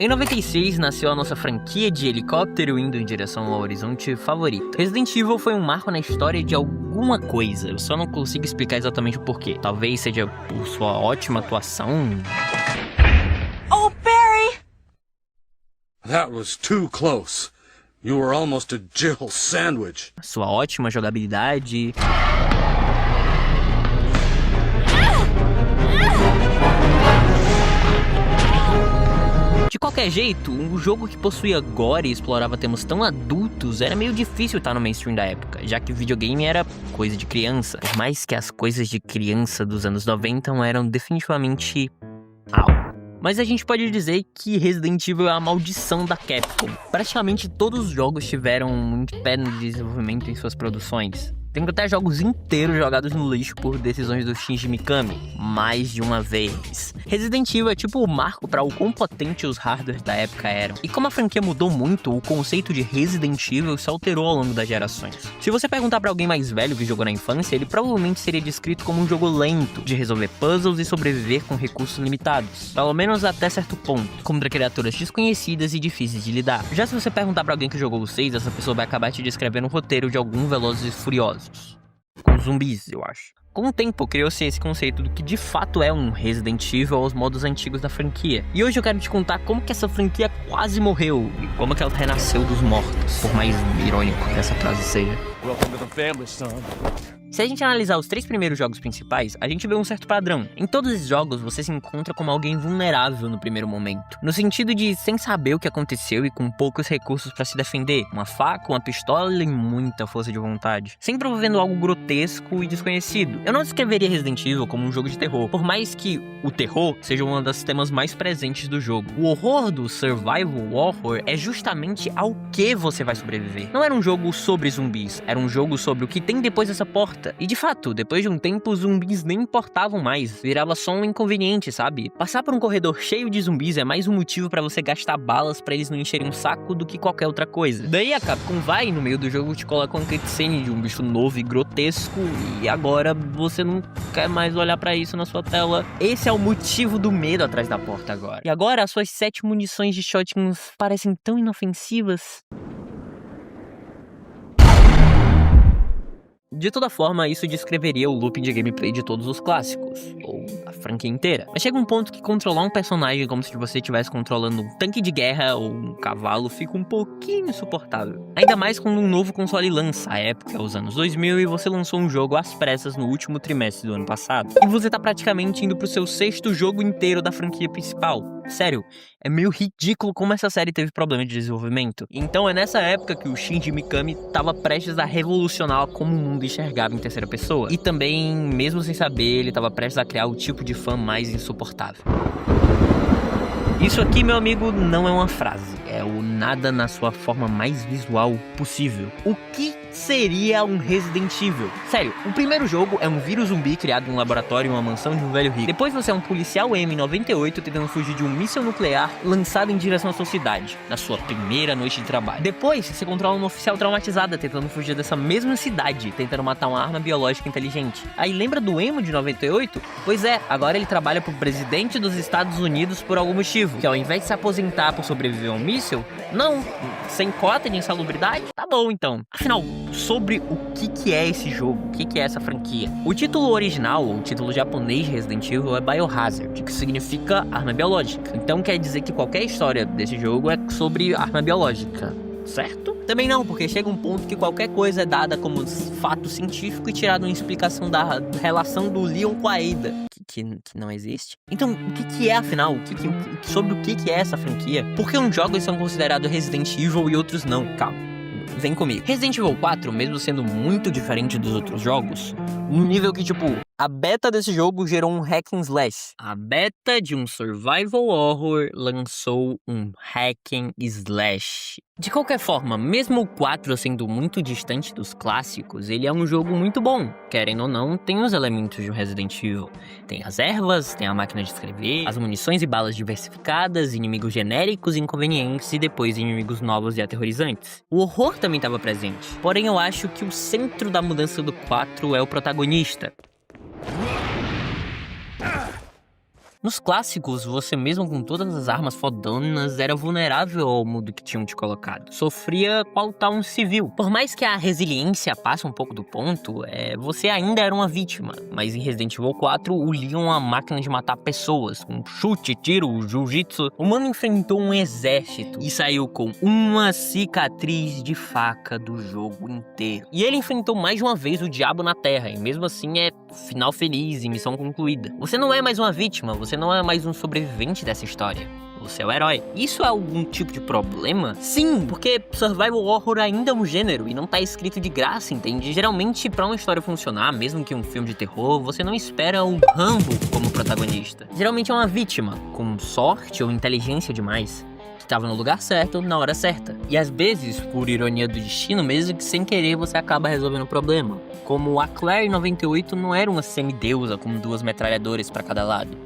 Em 96 nasceu a nossa franquia de helicóptero indo em direção ao horizonte favorita. Resident Evil foi um marco na história de alguma coisa, eu só não consigo explicar exatamente o porquê. Talvez seja por sua ótima atuação. Oh, Barry! That was too close. You were almost a Jill sandwich. Sua ótima jogabilidade. De qualquer jeito, um jogo que possuía gore e explorava temas tão adultos era meio difícil estar no mainstream da época, já que videogame era coisa de criança. Por mais que as coisas de criança dos anos 90 eram definitivamente algo. Mas a gente pode dizer que Resident Evil é a maldição da Capcom. Praticamente todos os jogos tiveram muito pé no desenvolvimento em suas produções. Tem até jogos inteiros jogados no lixo por decisões do Shinji Mikami, mais de uma vez. Resident Evil é tipo o marco para o quão potente os hardwares da época eram. E como a franquia mudou muito, o conceito de Resident Evil se alterou ao longo das gerações. Se você perguntar para alguém mais velho que jogou na infância, ele provavelmente seria descrito como um jogo lento, de resolver puzzles e sobreviver com recursos limitados. Pelo menos até certo ponto, contra criaturas desconhecidas e difíceis de lidar. Já se você perguntar para alguém que jogou o 6, essa pessoa vai acabar te descrevendo o roteiro de algum Velozes e Furiosos. Com zumbis, eu acho. Com o tempo, criou-se esse conceito do que de fato é um Resident Evil aos modos antigos da franquia. E hoje eu quero te contar como que essa franquia quase morreu e como que ela renasceu dos mortos, por mais irônico que essa frase seja. Welcome to the family, son. Se a gente analisar os 3 primeiros jogos principais, a gente vê um certo padrão. Em todos esses jogos, você se encontra como alguém vulnerável no primeiro momento. No sentido de sem saber o que aconteceu e com poucos recursos para se defender. Uma faca, uma pistola e muita força de vontade. Sempre envolvendo algo grotesco e desconhecido. Eu não descreveria Resident Evil como um jogo de terror, por mais que o terror seja um dos temas mais presentes do jogo. O horror do survival horror é justamente ao que você vai sobreviver. Não era um jogo sobre zumbis, era um jogo sobre o que tem depois dessa porta. E de fato, depois de um tempo, os zumbis nem importavam mais, virava só um inconveniente, sabe? Passar por um corredor cheio de zumbis é mais um motivo pra você gastar balas pra eles não encherem um saco do que qualquer outra coisa. Daí a Capcom vai no meio do jogo te coloca uma cutscene de um bicho novo e grotesco e agora você não quer mais olhar pra isso na sua tela. Esse é o motivo do medo atrás da porta agora. E agora as suas 7 munições de shotguns parecem tão inofensivas. De toda forma, isso descreveria o looping de gameplay de todos os clássicos, ou a franquia inteira. Mas chega um ponto que controlar um personagem como se você estivesse controlando um tanque de guerra ou um cavalo fica um pouquinho insuportável. Ainda mais quando um novo console lança, a época é os anos 2000, e você lançou um jogo às pressas no último trimestre do ano passado. E você tá praticamente indo pro seu 6º jogo inteiro da franquia principal. Sério, é meio ridículo como essa série teve problema de desenvolvimento. Então é nessa época que o Shinji Mikami estava prestes a revolucionar como o mundo enxergava em terceira pessoa. E também, mesmo sem saber, ele estava prestes a criar o tipo de fã mais insuportável. Isso aqui, meu amigo, não é uma frase, é o nada na sua forma mais visual possível. O que seria um Resident Evil? Sério, o primeiro jogo é um vírus zumbi criado em um laboratório em uma mansão de um velho rico. Depois você é um policial M98 tentando fugir de um míssil nuclear lançado em direção à sua cidade, na sua primeira noite de trabalho. Depois você controla uma oficial traumatizada tentando fugir dessa mesma cidade, tentando matar uma arma biológica inteligente. Aí lembra do Emo de 98? Pois é, agora ele trabalha pro presidente dos Estados Unidos por algum motivo. Que ao invés de se aposentar por sobreviver a um míssil, não, sem cota de insalubridade, tá bom então. Afinal, sobre o que é esse jogo, o que é essa franquia? O título original, ou o título japonês de Resident Evil é Biohazard, que significa arma biológica. Então quer dizer que qualquer história desse jogo é sobre arma biológica, certo? Também não, porque chega um ponto que qualquer coisa é dada como fato científico e tirada uma explicação da relação do Leon com a Ada, que não existe. Então, o que é afinal? Sobre o que é essa franquia? Por que uns jogos são considerados Resident Evil e outros não? Calma, vem comigo. Resident Evil 4, mesmo sendo muito diferente dos outros jogos, no nível que, tipo, a beta desse jogo gerou um hack and slash. A beta de um survival horror lançou um hack and slash. De qualquer forma, mesmo o 4 sendo muito distante dos clássicos, ele é um jogo muito bom. Querendo ou não, tem os elementos de um Resident Evil. Tem as ervas, tem a máquina de escrever, as munições e balas diversificadas, inimigos genéricos e inconvenientes e depois inimigos novos e aterrorizantes. O horror também estava presente. Porém, eu acho que o centro da mudança do 4 é o protagonista. Nos clássicos, você mesmo com todas as armas fodonas era vulnerável ao mundo que tinham te colocado. Sofria qual tal um civil. Por mais que a resiliência passe um pouco do ponto, você ainda era uma vítima. Mas em Resident Evil 4, o Leon é uma máquina de matar pessoas. Com chute, tiro, jiu-jitsu. O mano enfrentou um exército e saiu com uma cicatriz de faca do jogo inteiro. E ele enfrentou mais de uma vez o diabo na Terra. E mesmo assim é final feliz e missão concluída. Você não é mais uma vítima, você não é mais um sobrevivente dessa história. Você é o herói. Isso é algum tipo de problema? Sim, porque survival horror ainda é um gênero e não tá escrito de graça, entende? Geralmente, pra uma história funcionar, mesmo que um filme de terror, você não espera um Rambo como protagonista. Geralmente é uma vítima, com sorte ou inteligência demais, que tava no lugar certo, na hora certa. E às vezes, por ironia do destino, mesmo que sem querer, você acaba resolvendo o problema. Como a Claire em 98 não era uma semideusa com 2 metralhadoras pra cada lado.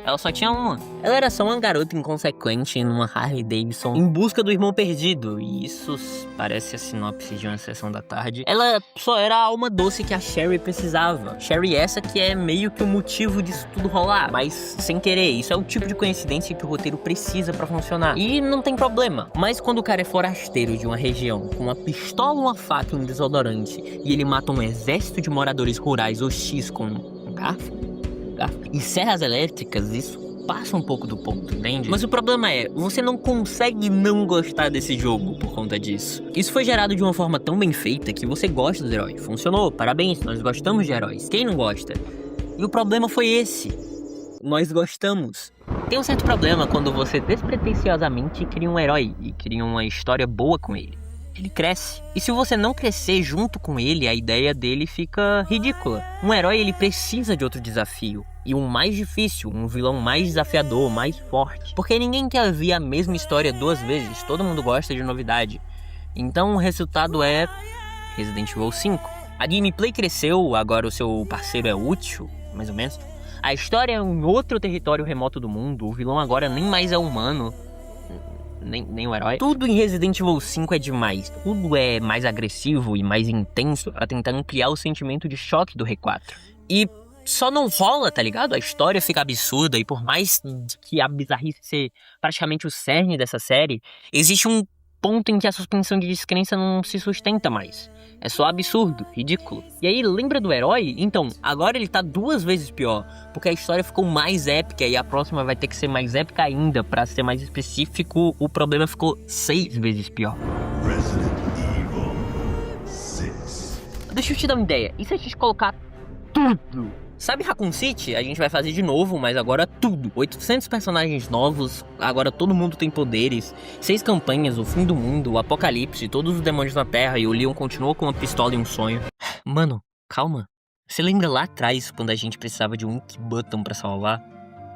Ela só tinha uma. Ela era só uma garota inconsequente numa Harley Davidson em busca do irmão perdido. E isso parece a sinopse de uma sessão da tarde. Ela só era a alma doce que a Sherry precisava. Sherry essa que é meio que o motivo disso tudo rolar. Mas sem querer, isso é o tipo de coincidência que o roteiro precisa pra funcionar. E não tem problema. Mas quando o cara é forasteiro de uma região com uma pistola, uma faca e um desodorante, e ele mata um exército de moradores rurais hostis com um garfo e serras elétricas, isso passa um pouco do ponto, entende? Mas o problema é, você não consegue não gostar desse jogo por conta disso. Isso foi gerado de uma forma tão bem feita que você gosta dos heróis. Funcionou, parabéns, nós gostamos de heróis. Quem não gosta? E o problema foi esse. Nós gostamos. Tem um certo problema quando você despretensiosamente cria um herói e cria uma história boa com ele. Ele cresce. E se você não crescer junto com ele, a ideia dele fica ridícula. Um herói, ele precisa de outro desafio. E um mais difícil, um vilão mais desafiador, mais forte. Porque ninguém quer ver a mesma história 2 vezes. Todo mundo gosta de novidade. Então o resultado é Resident Evil 5. A gameplay cresceu, agora o seu parceiro é útil, mais ou menos. A história é em outro território remoto do mundo. O vilão agora nem mais é humano. Nem o herói. Tudo em Resident Evil 5 é demais. Tudo é mais agressivo e mais intenso pra tentar ampliar o sentimento de choque do R4. E só não rola, tá ligado? A história fica absurda e por mais que a bizarrice seja praticamente o cerne dessa série, existe um ponto em que a suspensão de descrença não se sustenta mais. É só absurdo, ridículo. E aí, lembra do herói? Então, agora ele tá 2 vezes pior, porque a história ficou mais épica e a próxima vai ter que ser mais épica ainda. Pra ser mais específico, o problema ficou 6 vezes pior. Resident Evil 6. Deixa eu te dar uma ideia. E se a gente colocar tudo? Sabe Raccoon City? A gente vai fazer de novo, mas agora tudo. 800 personagens novos, agora todo mundo tem poderes, 6 campanhas, o fim do mundo, o apocalipse, todos os demônios na Terra e o Leon continua com uma pistola e um sonho. Mano, calma. Você lembra lá atrás, quando a gente precisava de um ink button pra salvar?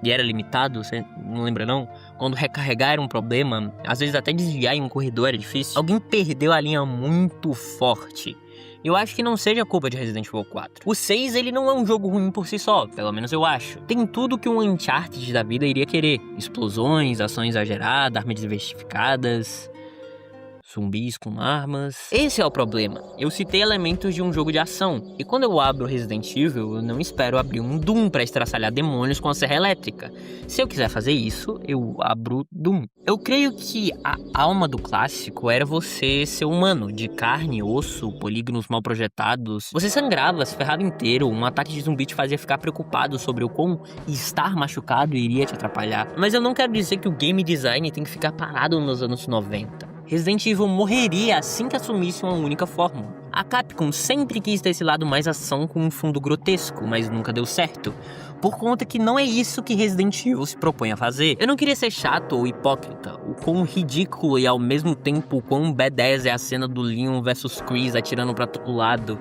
E era limitado, você não lembra não? Quando recarregar era um problema, às vezes até desviar em um corredor era difícil. Alguém perdeu a linha muito forte. Eu acho que não seja culpa de Resident Evil 4. O 6, ele não é um jogo ruim por si só, pelo menos eu acho. Tem tudo que um Uncharted da vida iria querer. Explosões, ações exageradas, armas diversificadas, zumbis com armas. Esse é o problema. Eu citei elementos de um jogo de ação. E quando eu abro Resident Evil, eu não espero abrir um Doom pra estraçalhar demônios com a serra elétrica. Se eu quiser fazer isso, eu abro Doom. Eu creio que a alma do clássico era você ser humano, de carne, osso, polígonos mal projetados. Você sangrava, se ferrava inteiro, um ataque de zumbi te fazia ficar preocupado sobre o quão estar machucado iria te atrapalhar. Mas eu não quero dizer que o game design tem que ficar parado nos anos 90. Resident Evil morreria assim que assumisse uma única fórmula. A Capcom sempre quis ter esse lado mais ação com um fundo grotesco, mas nunca deu certo. Por conta que não é isso que Resident Evil se propõe a fazer. Eu não queria ser chato ou hipócrita. O quão ridículo e ao mesmo tempo o quão badass é a cena do Leon versus Chris atirando pra todo lado.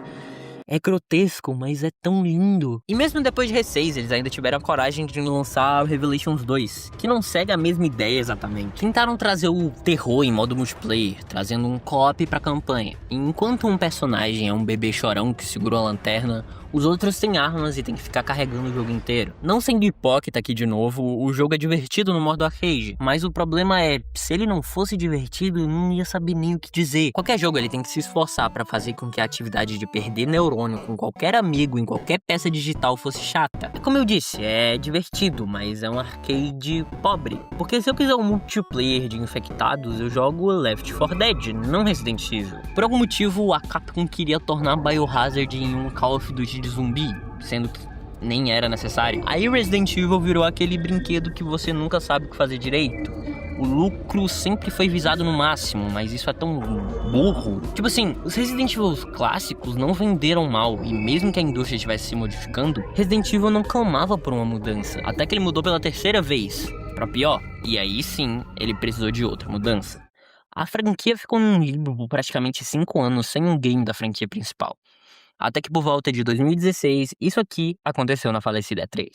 É grotesco, mas é tão lindo. E mesmo depois de R6, eles ainda tiveram a coragem de lançar Revelations 2, que não segue a mesma ideia exatamente. Tentaram trazer o terror em modo multiplayer, trazendo um co-op pra campanha. E enquanto um personagem é um bebê chorão que segura a lanterna, os outros têm armas e tem que ficar carregando o jogo inteiro. Não sendo hipócrita aqui de novo, o jogo é divertido no modo arcade, mas o problema é, se ele não fosse divertido, eu não ia saber nem o que dizer. Qualquer jogo ele tem que se esforçar pra fazer com que a atividade de perder neurônios clone com qualquer amigo em qualquer peça digital fosse chata. Como eu disse, é divertido, mas é um arcade pobre. Porque se eu quiser um multiplayer de infectados, eu jogo Left 4 Dead, não Resident Evil. Por algum motivo, a Capcom queria tornar Biohazard em um Call of Duty de zumbi, sendo que nem era necessário. Aí Resident Evil virou aquele brinquedo que você nunca sabe o que fazer direito. O lucro sempre foi visado no máximo, mas isso é tão burro. Tipo assim, os Resident Evil clássicos não venderam mal, e mesmo que a indústria estivesse se modificando, Resident Evil não clamava por uma mudança. Até que ele mudou pela terceira vez, pra pior. E aí sim, ele precisou de outra mudança. A franquia ficou num limbo por praticamente 5 anos sem um game da franquia principal. Até que por volta de 2016, isso aqui aconteceu na falecida E3.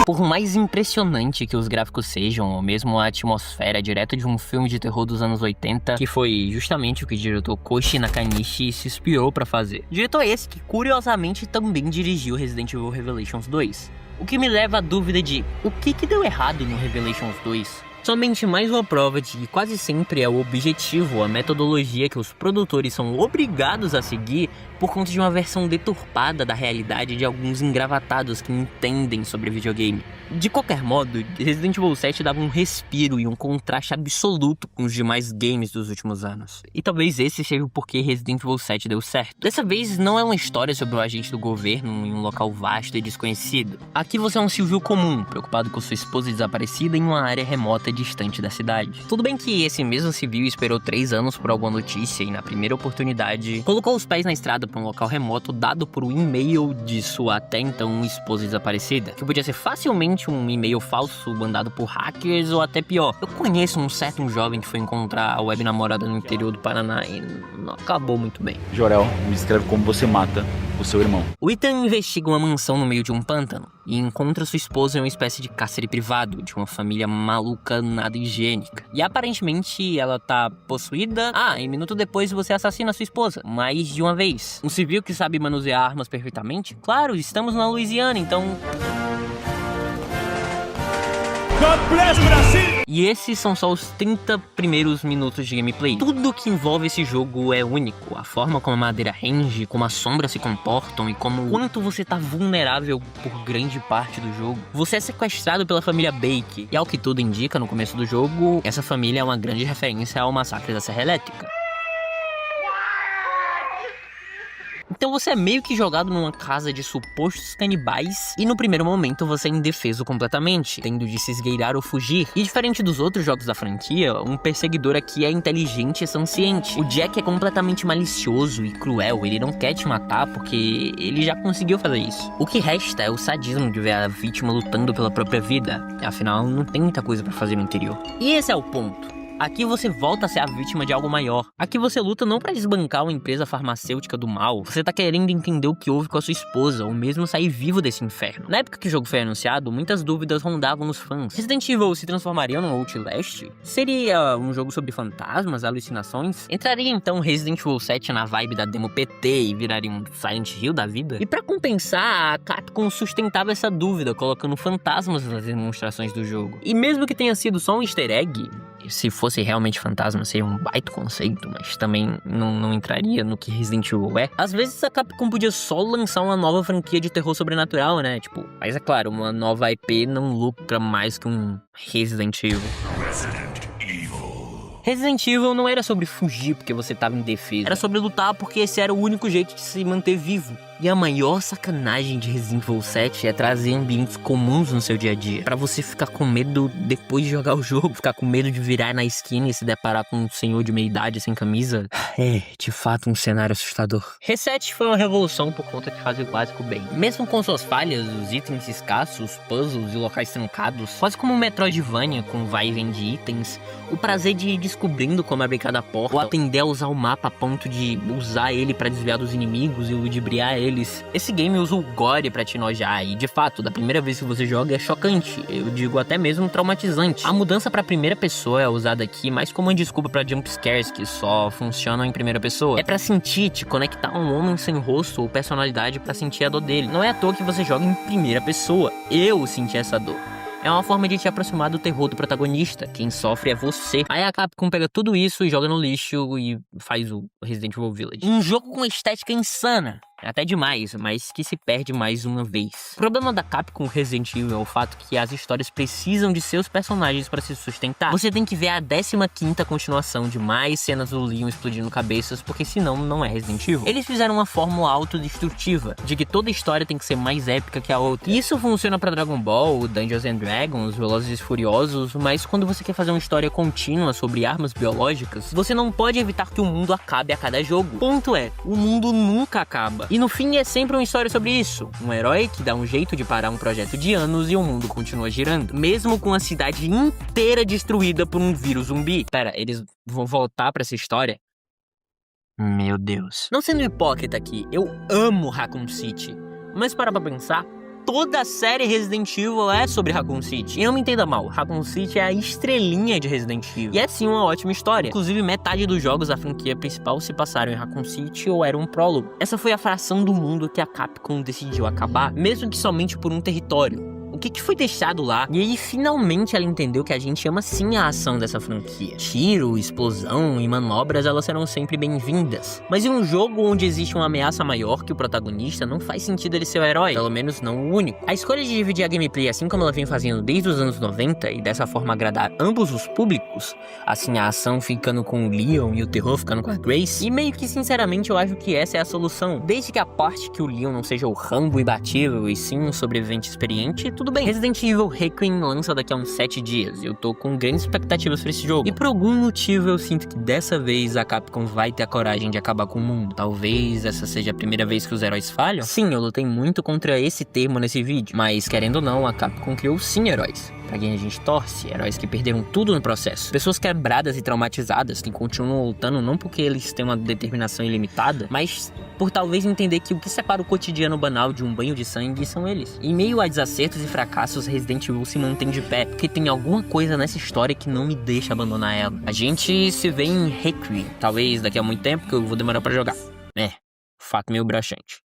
Por mais impressionante que os gráficos sejam, ou mesmo a atmosfera direto de um filme de terror dos anos 80, que foi justamente o que o diretor Koshi Nakanishi se inspirou pra fazer. Diretor esse que, curiosamente, também dirigiu Resident Evil Revelations 2. O que me leva à dúvida de o que deu errado no Revelations 2? Somente mais uma prova de que quase sempre é o objetivo, a metodologia que os produtores são obrigados a seguir por conta de uma versão deturpada da realidade de alguns engravatados que entendem sobre videogame. De qualquer modo, Resident Evil 7 dava um respiro e um contraste absoluto com os demais games dos últimos anos. E talvez esse seja o porquê Resident Evil 7 deu certo. Dessa vez não é uma história sobre um agente do governo em um local vasto e desconhecido. Aqui você é um civil comum, preocupado com sua esposa desaparecida em uma área remota distante da cidade. Tudo bem que esse mesmo civil esperou 3 anos por alguma notícia e na primeira oportunidade colocou os pés na estrada para um local remoto dado por um e-mail de sua até então esposa desaparecida, que podia ser facilmente um e-mail falso mandado por hackers ou até pior. Eu conheço um certo jovem que foi encontrar a web namorada no interior do Paraná e não acabou muito bem. Jorel, me descreve como você mata o seu irmão. O Ethan investiga uma mansão no meio de um pântano e encontra sua esposa em uma espécie de cárcere privado de uma família maluca nada higiênica. E aparentemente ela tá possuída. E minuto depois você assassina sua esposa, mais de uma vez. Um civil que sabe manusear armas perfeitamente? Claro, estamos na Louisiana, então... God bless Brasil! E esses são só os 30 primeiros minutos de gameplay. Tudo que envolve esse jogo é único. A forma como a madeira range, como as sombras se comportam e como quanto você tá vulnerável por grande parte do jogo. Você é sequestrado pela família Bake. E ao que tudo indica, no começo do jogo, essa família é uma grande referência ao massacre da Serra Elétrica. Então você é meio que jogado numa casa de supostos canibais e no primeiro momento você é indefeso completamente, tendo de se esgueirar ou fugir. E diferente dos outros jogos da franquia, um perseguidor aqui é inteligente e consciente. O Jack é completamente malicioso e cruel, ele não quer te matar porque ele já conseguiu fazer isso. O que resta é o sadismo de ver a vítima lutando pela própria vida, afinal não tem muita coisa pra fazer no interior. E esse é o ponto. Aqui você volta a ser a vítima de algo maior. Aqui você luta não pra desbancar uma empresa farmacêutica do mal. Você tá querendo entender o que houve com a sua esposa, ou mesmo sair vivo desse inferno. Na época que o jogo foi anunciado, muitas dúvidas rondavam nos fãs. Resident Evil se transformaria num Outlast? Seria um jogo sobre fantasmas, alucinações? Entraria então Resident Evil 7 na vibe da demo PT e viraria um Silent Hill da vida? E pra compensar, a Capcom sustentava essa dúvida, colocando fantasmas nas demonstrações do jogo. E mesmo que tenha sido só um easter egg, se fosse realmente fantasma, seria um baita conceito, mas também não entraria no que Resident Evil é. Às vezes a Capcom podia só lançar uma nova franquia de terror sobrenatural, né? Mas é claro, uma nova IP não lucra mais que um Resident Evil. Resident Evil não era sobre fugir porque você tava indefeso. Era sobre lutar porque esse era o único jeito de se manter vivo. E a maior sacanagem de Resident Evil 7 é trazer ambientes comuns no seu dia a dia. Pra você ficar com medo depois de jogar o jogo. Ficar com medo de virar na esquina e se deparar com um senhor de meia idade sem camisa. É, de fato, um cenário assustador. Reset foi uma revolução por conta de fazer o básico bem. Mesmo com suas falhas, os itens escassos, puzzles e locais trancados, quase como um Metroidvania com vai e vem de itens, o prazer de ir descobrindo como abrir cada porta, ou aprender a usar o mapa a ponto de usar ele pra desviar dos inimigos e ludibriar ele, eles. Esse game usa o gore pra te enojar e, de fato, da primeira vez que você joga é chocante, eu digo até mesmo traumatizante. A mudança pra primeira pessoa é usada aqui mais como uma desculpa pra jumpscares que só funcionam em primeira pessoa. É pra sentir, te conectar a um homem sem rosto ou personalidade pra sentir a dor dele. Não é à toa que você joga em primeira pessoa. Eu senti essa dor. É uma forma de te aproximar do terror do protagonista. Quem sofre é você. Aí a Capcom pega tudo isso e joga no lixo e faz o Resident Evil Village. Um jogo com estética insana. Até demais, mas que se perde mais uma vez. O problema da Capcom Resident Evil é o fato que as histórias precisam de seus personagens para se sustentar. Você tem que ver a 15ª continuação de mais cenas do Leon explodindo cabeças, porque senão não é Resident Evil. Eles fizeram uma fórmula autodestrutiva, de que toda história tem que ser mais épica que a outra. Isso funciona para Dragon Ball, Dungeons and Dragons, Velozes e Furiosos, mas quando você quer fazer uma história contínua sobre armas biológicas, você não pode evitar que o mundo acabe a cada jogo. Ponto é, o mundo nunca acaba. E no fim é sempre uma história sobre isso. Um herói que dá um jeito de parar um projeto de anos e o mundo continua girando. Mesmo com a cidade inteira destruída por um vírus zumbi. Pera, eles vão voltar pra essa história? Meu Deus. Não sendo hipócrita aqui, eu amo Raccoon City. Mas para pra pensar, toda a série Resident Evil é sobre Raccoon City. E não me entenda mal, Raccoon City é a estrelinha de Resident Evil. E é sim uma ótima história. Inclusive, metade dos jogos da franquia principal se passaram em Raccoon City ou era um prólogo. Essa foi a fração do mundo que a Capcom decidiu acabar, mesmo que somente por um território. O que foi deixado lá? E aí, finalmente, ela entendeu que a gente ama sim a ação dessa franquia. Tiro, explosão e manobras, elas serão sempre bem-vindas. Mas em um jogo onde existe uma ameaça maior que o protagonista, não faz sentido ele ser o herói. Pelo menos não o único. A escolha de dividir a gameplay assim como ela vem fazendo desde os anos 90 e dessa forma agradar ambos os públicos, assim a ação ficando com o Leon e o terror ficando com a Grace, e meio que sinceramente eu acho que essa é a solução. Desde que a parte que o Leon não seja o Rambo imbatível e sim um sobrevivente experiente, tudo bem. Resident Evil Requiem lança daqui a uns 7 dias. Eu tô com grandes expectativas pra esse jogo. E por algum motivo eu sinto que dessa vez a Capcom vai ter a coragem de acabar com o mundo. Talvez essa seja a primeira vez que os heróis falham. Sim, eu lutei muito contra esse termo nesse vídeo. Mas querendo ou não, a Capcom criou sim heróis. Pra quem a gente torce, heróis que perderam tudo no processo. Pessoas quebradas e traumatizadas que continuam lutando não porque eles têm uma determinação ilimitada, mas por talvez entender que o que separa o cotidiano banal de um banho de sangue são eles. Em meio a desacertos e fracassos, Resident Evil se mantém de pé, porque tem alguma coisa nessa história que não me deixa abandonar ela. A gente se vê em Requiem, talvez daqui a muito tempo que eu vou demorar pra jogar. Fato meio broxante.